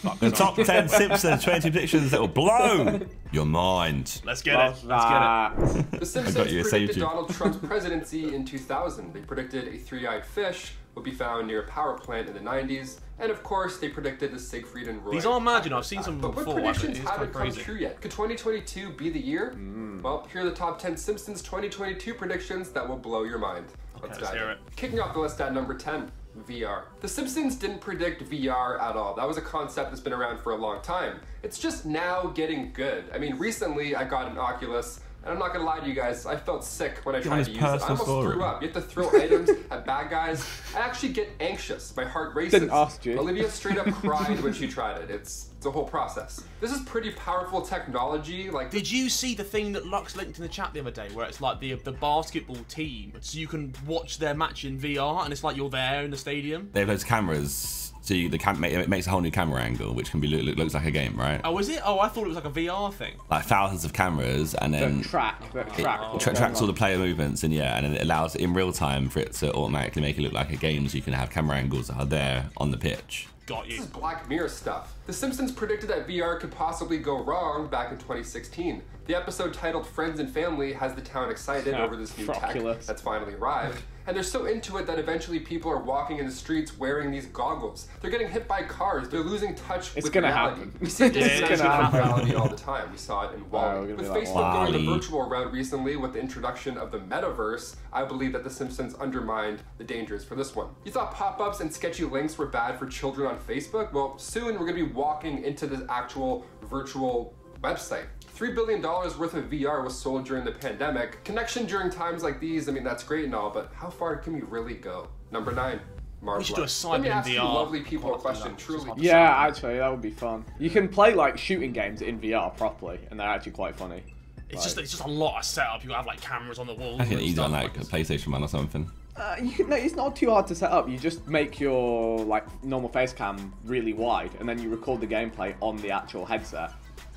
The top 10 Simpsons 20 predictions that will blow your mind. Let's get it. Let's get it. The Simpsons predicted Donald Trump's presidency in 2000. They predicted a three-eyed fish would be found near a power plant in the 90s. And of course, they predicted the Siegfried and Roy. These are mad, you know, I've seen some before. before. But what predictions haven't come true yet? Could 2022 be the year? Well, here are the top 10 Simpsons 2022 predictions that will blow your mind. Let's hear it. Kicking off the list at number 10. VR. The Simpsons didn't predict VR at all. That was a concept that's been around for a long time. It's just now getting good. I mean, recently I got an Oculus, and I'm not gonna lie to you guys, I felt sick when I tried to use it. I almost threw up. You have to throw items at bad guys. I actually get anxious. My heart races. Didn't ask you. Olivia straight up cried when she tried it. It's a whole process. This is pretty powerful technology. Like, did you see the thing that Lux linked in the chat the other day, where it's like the basketball team, so you can watch their match in VR, and it's like you're there in the stadium? They have those cameras, so it makes a whole new camera angle, which can be looks like a game, right? Oh, is it? Oh, I thought it was like a VR thing. Like thousands of cameras, and then it tracks all the player movements, and yeah, and then it allows in real time for it to automatically make it look like a game, so you can have camera angles that are there on the pitch. Got you. This is Black Mirror stuff. The Simpsons predicted that VR could possibly go wrong back in 2016. The episode titled Friends and Family has the town excited over this new tech that's finally arrived. And they're so into it that eventually people are walking in the streets wearing these goggles. They're getting hit by cars. They're losing touch with reality. Happen. We see disconnection from reality all the time. We saw it in Wall-E. With Facebook going the virtual route recently with the introduction of the metaverse, I believe that The Simpsons undermined the dangers for this one. You thought pop-ups and sketchy links were bad for children on Facebook? Well, soon we're going to be walking into this actual virtual website. $3 billion worth of VR was sold during the pandemic. Connection during times like these, I mean, that's great and all, but how far can we really go? Number 9. Mars. We should do a Sidemen Let me ask you VR. lovely people a question, truly. Yeah, actually, that would be fun. You can play like shooting games in VR properly, and they're actually quite funny. It's just a lot of setup. You have like cameras on the walls. I can easy on like a PlayStation 1 or something. No, it's not too hard to set up. You just make your like normal face cam really wide, and then you record the gameplay on the actual headset.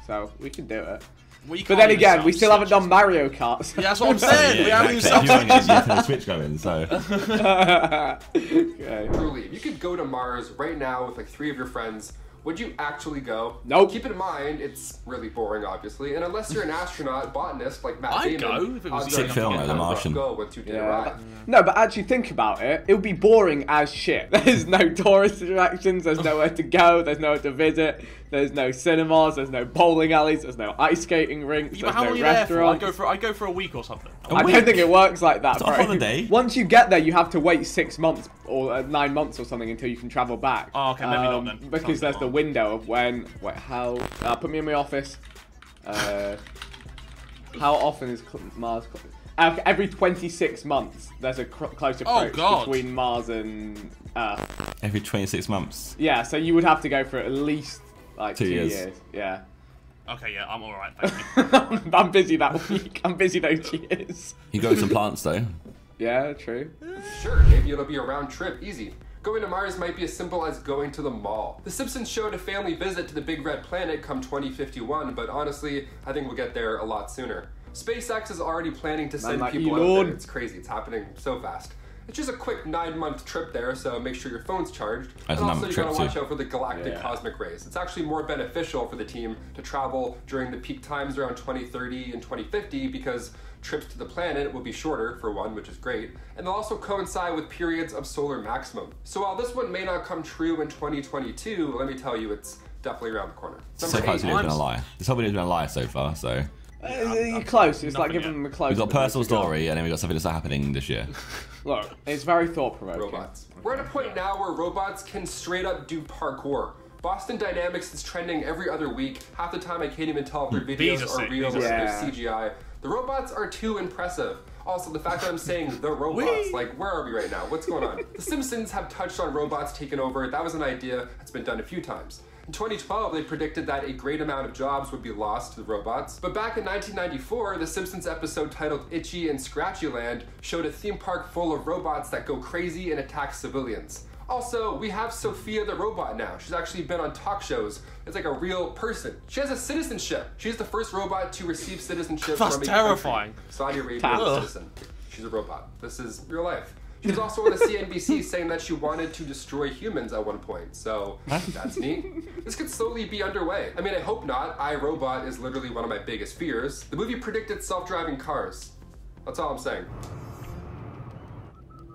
So we can do it. But then again, we still haven't done Mario Kart. Yeah, that's what I'm saying. We haven't even got the Switch going, so. Okay. Truly, if you could go to Mars right now with like 3 of your friends, would you actually go? Nope. Keep in mind, it's really boring, obviously, and unless you're an astronaut, botanist like Matt I'd Damon, go if it was sick film like The Martian. Go once you did arrive. No, but actually think about it. It would be boring as shit. There's no tourist attractions. There's nowhere to go. There's nowhere to visit. There's no cinemas. There's no bowling alleys. There's no ice skating rinks. Yeah, but there's how no long are you there for? restaurants. I'd go for a week or something. I don't think it works like that, It's bro. not a holiday. Once you get there, you have to wait 6 months or 9 months or something until you can travel back. Oh, okay, maybe not then. Because there's the window of when. Wait, how? Put me in my office. How often is Mars? Every 26 months, there's a close approach between Mars and Earth. Every 26 months. Yeah, so you would have to go for at least like 2 years. Yeah. Okay, yeah, I'm alright, thank you. I'm busy that week. I'm busy those years. You go to some plants though. Yeah, true. Sure, maybe it'll be a round trip, easy. Going to Mars might be as simple as going to the mall. The Simpsons showed a family visit to the Big Red Planet come 2051, but honestly, I think we'll get there a lot sooner. SpaceX is already planning to send people out there. It's crazy, it's happening so fast. It's just a quick 9-month trip there, so make sure your phone's charged. And also you gotta watch out for the galactic cosmic rays. It's actually more beneficial for the team to travel during the peak times around 2030 and 2050 because trips to the planet will be shorter, for one, which is great, and they'll also coincide with periods of solar maximum. So while this one may not come true in 2022, let me tell you, it's definitely around the corner. So far, this video's been a lie. This whole video's been a lie so far, so. You're close. It's like giving them a close. We've got a personal story, and then we've got something that's happening this year. Look, it's very thought-provoking. Robots. We're at a point now where robots can straight up do parkour. Boston Dynamics is trending every other week. Half the time I can't even tell if their videos are real or they're CGI. The robots are too impressive. Also, the fact that I'm saying the robots, like, where are we right now? What's going on? The Simpsons have touched on robots taking over. That was an idea that's been done a few times. In 2012, they predicted that a great amount of jobs would be lost to the robots. But back in 1994, the Simpsons episode titled Itchy and Scratchy Land showed a theme park full of robots that go crazy and attack civilians. Also, we have Sophia the robot now. She's actually been on talk shows. It's like a real person. She has a citizenship. She's the first robot to receive citizenship from a terrifying. country. Saudi Arabian citizen. She's a robot. This is real life. She was also on the CNBC saying that she wanted to destroy humans at one point, so that's neat. This could slowly be underway. I mean, I hope not. I, Robot is literally one of my biggest fears. The movie predicted self-driving cars. That's all I'm saying.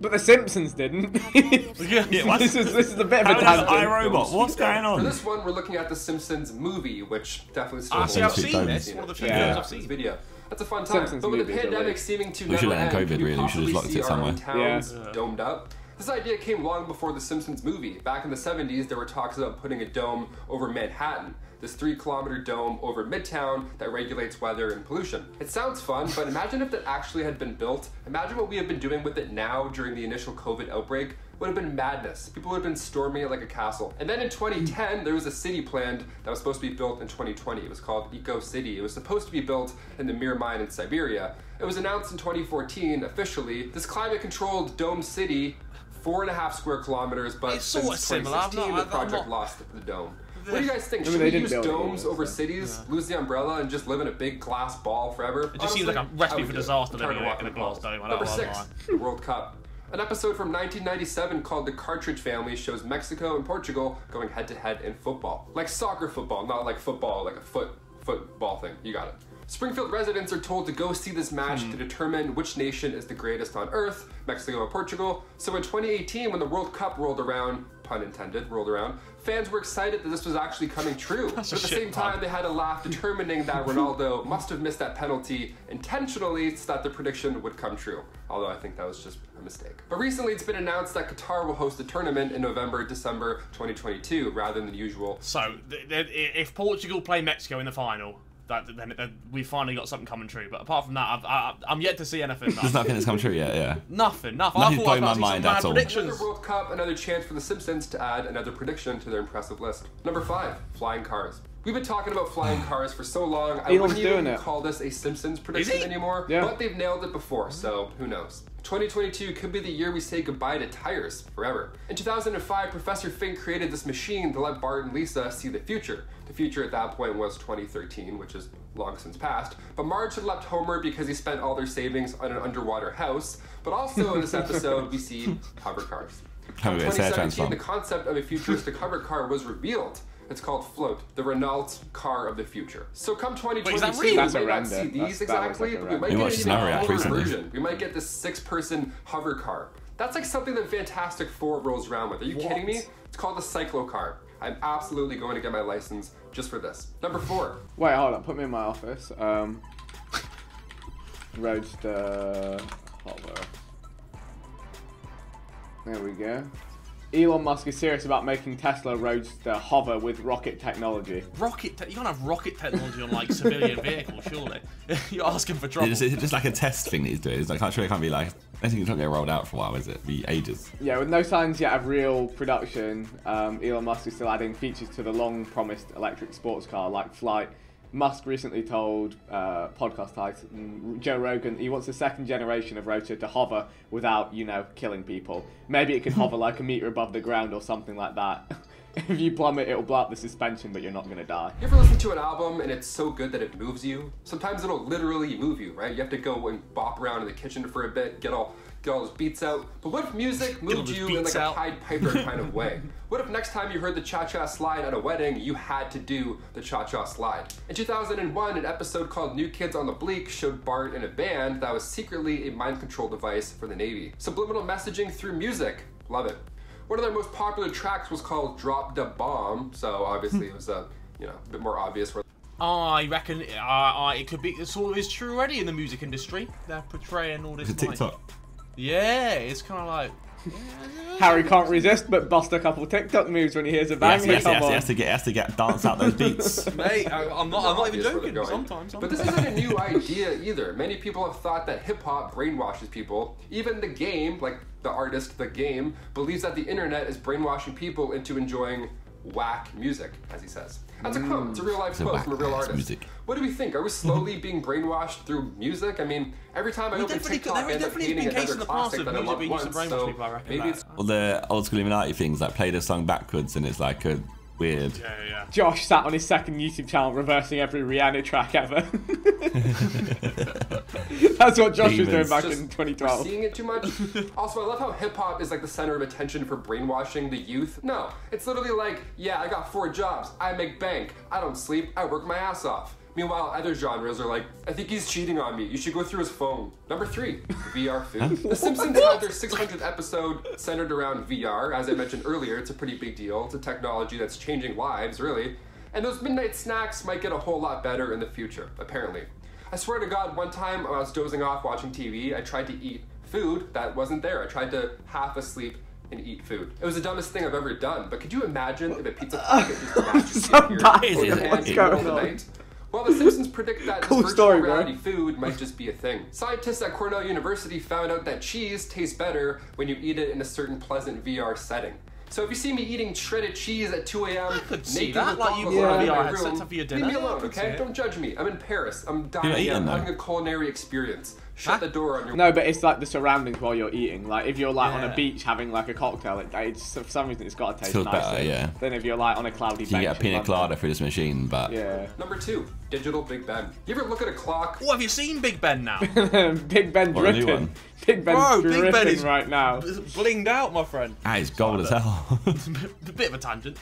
But the Simpsons didn't. Yeah, this is a bit of a tangent. tangent. iRobot, what's going on? For this one, we're looking at the Simpsons movie, which definitely still I've seen this. One of the few videos I've seen. Video. That's a fun time. But with the pandemic seeming to never end, COVID, really. We should have locked it somewhere. Towns domed up. This idea came long before the Simpsons movie. Back in the 70s, there were talks about putting a dome over Manhattan. This 3-kilometer dome over Midtown that regulates weather and pollution. It sounds fun, but imagine if that actually had been built. Imagine what we have been doing with it now during the initial COVID outbreak. Would have been madness. People would have been storming it like a castle. And then in 2010, there was a city planned that was supposed to be built in 2020. It was called Eco City. It was supposed to be built in the Mir mine in Siberia. It was announced in 2014 officially. This climate-controlled dome city, 4.5 square kilometers, but it's since sort of 2016, the project lost the dome. What do you guys think? Should we use domes over cities, lose the umbrella, and just live in a big glass ball forever? It just seems like a recipe for disaster living in a glass dome. Number 6, the World Cup. An episode from 1997 called The Cartridge Family shows Mexico and Portugal going head-to-head in football. Like soccer football, not like football, like a football thing. You got it. Springfield residents are told to go see this match to determine which nation is the greatest on Earth, Mexico or Portugal. So in 2018, when the World Cup rolled around, pun intended, fans were excited that this was actually coming true. But at the same time, they had a laugh determining that Ronaldo must have missed that penalty intentionally so that the prediction would come true. Although I think that was just a mistake. But recently it's been announced that Qatar will host the tournament in November, December 2022, rather than the usual. So, if Portugal play Mexico in the final, then we finally got something coming true. But apart from that, I'm yet to see anything. There's nothing that's come true yet, yeah. Nothing. Nothing's blowing my mind at all. Another World Cup, another chance for the Simpsons to add another prediction to their impressive list. Number 5, flying cars. We've been talking about flying cars for so long, I wouldn't even call this a Simpsons prediction anymore, but they've nailed it before, so who knows. 2022 could be the year we say goodbye to tires forever. In 2005, Professor Fink created this machine to let Bart and Lisa see the future. The future at that point was 2013, which is long since passed. But Marge had left Homer because he spent all their savings on an underwater house. But also in this episode, we see hover cars. In 2017, the concept of a futuristic hover car was revealed. It's called Float, the Renault car of the future. So come 2022, we may not see these exactly, but we might get an even version. We might get this 6-person hover car. That's like something that Fantastic Four rolls around with. Are you kidding me? It's called the Cyclo-car. I'm absolutely going to get my license just for this. Number 4. Wait, hold on. Put me in my office. Roadster hover. There we go. Elon Musk is serious about making Tesla Roadster hover with rocket technology. You can't have rocket technology on like civilian vehicles, surely. You're asking for trouble. It's just like a test thing that he's doing. It's like, surely it can't be like, I think it's not get rolled out for a while, is it? It'll be ages. Yeah, with no signs yet of real production, Elon Musk is still adding features to the long-promised electric sports car like flight. Musk recently told podcast titan Joe Rogan he wants a 2nd generation of Roadster to hover without, killing people. Maybe it can hover like a meter above the ground or something like that. If you plummet, it'll blow up the suspension, but you're not going to die. You ever listen to an album and it's so good that it moves you? Sometimes it'll literally move you, right? You have to go and bop around in the kitchen for a bit, get all those beats out. But what if music moved you in like a Pied Piper kind of way? What if next time you heard the cha-cha slide at a wedding, you had to do the cha-cha slide? In 2001, an episode called New Kids on the Bleak showed Bart in a band that was secretly a mind control device for the Navy. Subliminal messaging through music. Love it. One of their most popular tracks was called Drop Da Bomb, so obviously it was a bit more obvious. I reckon it could be, it sort of is true already in the music industry. They're portraying all this. TikTok. Yeah, it's kind of like. Harry can't resist but bust a couple TikTok moves when he hears a bang. He has to get dance out those beats. Mate, I'm not even joking. Sometimes. But this isn't a new idea either. Many people have thought that hip hop brainwashes people. Even The Game, like the artist The Game, believes that the internet is brainwashing people into enjoying whack music, as he says. That's a quote. It's a real life quote from a real artist. Music. What do we think? Are we slowly being brainwashed through music? I mean, every time I open TikTok, I end up hating another classic that I love once. So maybe it's... All the old school Illuminati things, like play the song backwards and it's like a weird. Yeah. Josh sat on his second YouTube channel reversing every Rihanna track ever. That's what Josh was doing back in 2012. Seeing it too much. Also, I love how hip-hop is like the center of attention for brainwashing the youth. No, it's literally like, yeah, I got 4 jobs, I make bank, I don't sleep, I work my ass off. Meanwhile, other genres are like, I think he's cheating on me, you should go through his phone. Number 3, VR food. The Simpsons had their 600th episode centered around VR. As I mentioned earlier, it's a pretty big deal. It's a technology that's changing lives, really. And those midnight snacks might get a whole lot better in the future, apparently. I swear to God, one time when I was dozing off watching TV, I tried to eat food that wasn't there. I tried to half asleep and eat food. It was the dumbest thing I've ever done, but could you imagine if a pizza packet just magically appeared in the middle of the night? Well, the Simpsons predict that virtual reality food might just be a thing. Scientists at Cornell University found out that cheese tastes better when you eat it in a certain pleasant VR setting. So if you see me eating shredded cheese at 2 a.m. I could see that, like you put a VR headset up for your dinner. Leave me alone, okay? Don't judge me. I'm in Paris. I'm dying. I'm having a culinary experience. Shut the door on your... No, but it's like the surroundings while you're eating. Like if you're like on a beach having like a cocktail, it's for some reason it's got to taste nicer. Better, yeah. Than if you're like on a cloudy bench. You get a pina colada through this machine, but... Yeah. Number 2, digital Big Ben. You ever look at a clock? Oh, have you seen Big Ben now? Big Ben dripping. Big Ben's dripping Big Ben is right now. Blinged out, my friend. Ah, it's gold as hell. A bit of a tangent.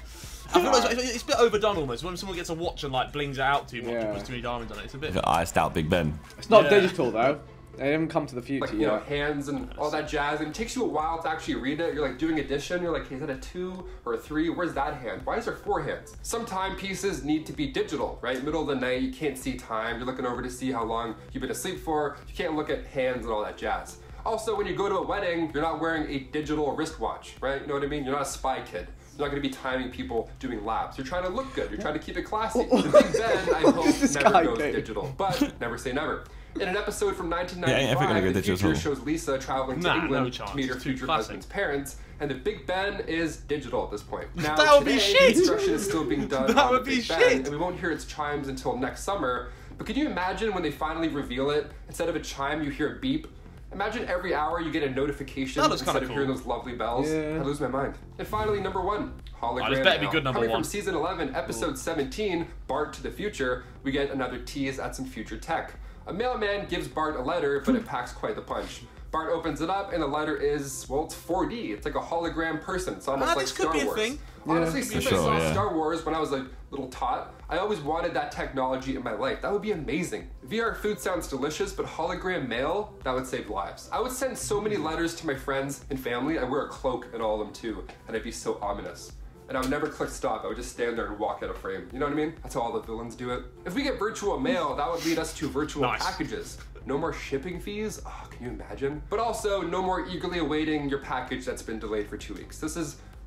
I feel like it's a bit overdone almost. When someone gets a watch and like blings it out too much and puts too many diamonds on it, it's a bit... Iced out Big Ben. It's not digital though. They haven't come to the future yet. You know, hands and all that jazz, and it takes you a while to actually read it. You're like doing addition, you're like, hey, is that a 2 or a 3? Where's that hand? Why is there 4 hands? Some timepieces need to be digital, right? Middle of the night, you can't see time. You're looking over to see how long you've been asleep for. You can't look at hands and all that jazz. Also, when you go to a wedding, you're not wearing a digital wristwatch, right? You know what I mean? You're not a spy kid. You're not going to be timing people doing laps. You're trying to look good. You're trying to keep it classy. The Big Ben, I hope, never goes digital. But never say never. In an episode from 1995, the future shows Lisa traveling to England to meet her future husband's parents, and the Big Ben is digital at this point. Now, that would be shit! Construction is still being done on the Big Ben, and we won't hear its chimes until next summer. But can you imagine when they finally reveal it, instead of a chime, you hear a beep? Imagine every hour you get a notification instead of hearing those lovely bells. I lose my mind. And finally, number 1, hologram. This better be good number 1. Coming from season 11, episode 17, Bart to the Future, we get another tease at some future tech. A mailman gives Bart a letter, but it packs quite the punch. Bart opens it up, and the letter is, well, it's 4D. It's like a hologram person. It's almost like Star Wars. Honestly, since I saw Star Wars when I was a little tot, I always wanted that technology in my life. That would be amazing. VR food sounds delicious, but hologram mail, that would save lives. I would send so many letters to my friends and family. I'd wear a cloak in all of them too, and I'd be so ominous. And I would never click stop. I would just stand there and walk out of frame. You know what I mean? That's how all the villains do it. If we get virtual mail, that would lead us to virtual packages. No more shipping fees? Oh, can you imagine? But also, no more eagerly awaiting your package that's been delayed for 2 weeks.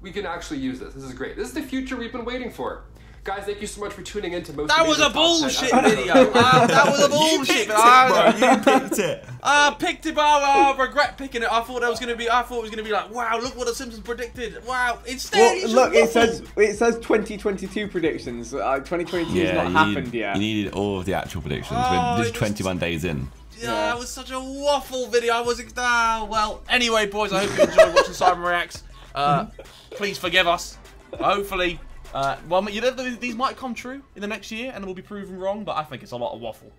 We can actually use this. This is great. This is the future we've been waiting for. Guys, thank you so much for tuning in to most That was a bullshit video. That was a bullshit. You picked it. I picked it, but I regret picking it. I thought it was gonna be like, wow, look what the Simpsons predicted. Wow, instead, look, it says 2022 predictions. 2022 has not happened yet. You needed all of the actual predictions. We're just 21 days in. Yeah, it was such a waffle video. I was well. Anyway, boys, I hope you enjoyed watching Sidemen Reacts. Please forgive us. Hopefully. Well, these might come true in the next year and we'll be proven wrong, but I think it's a lot of waffle.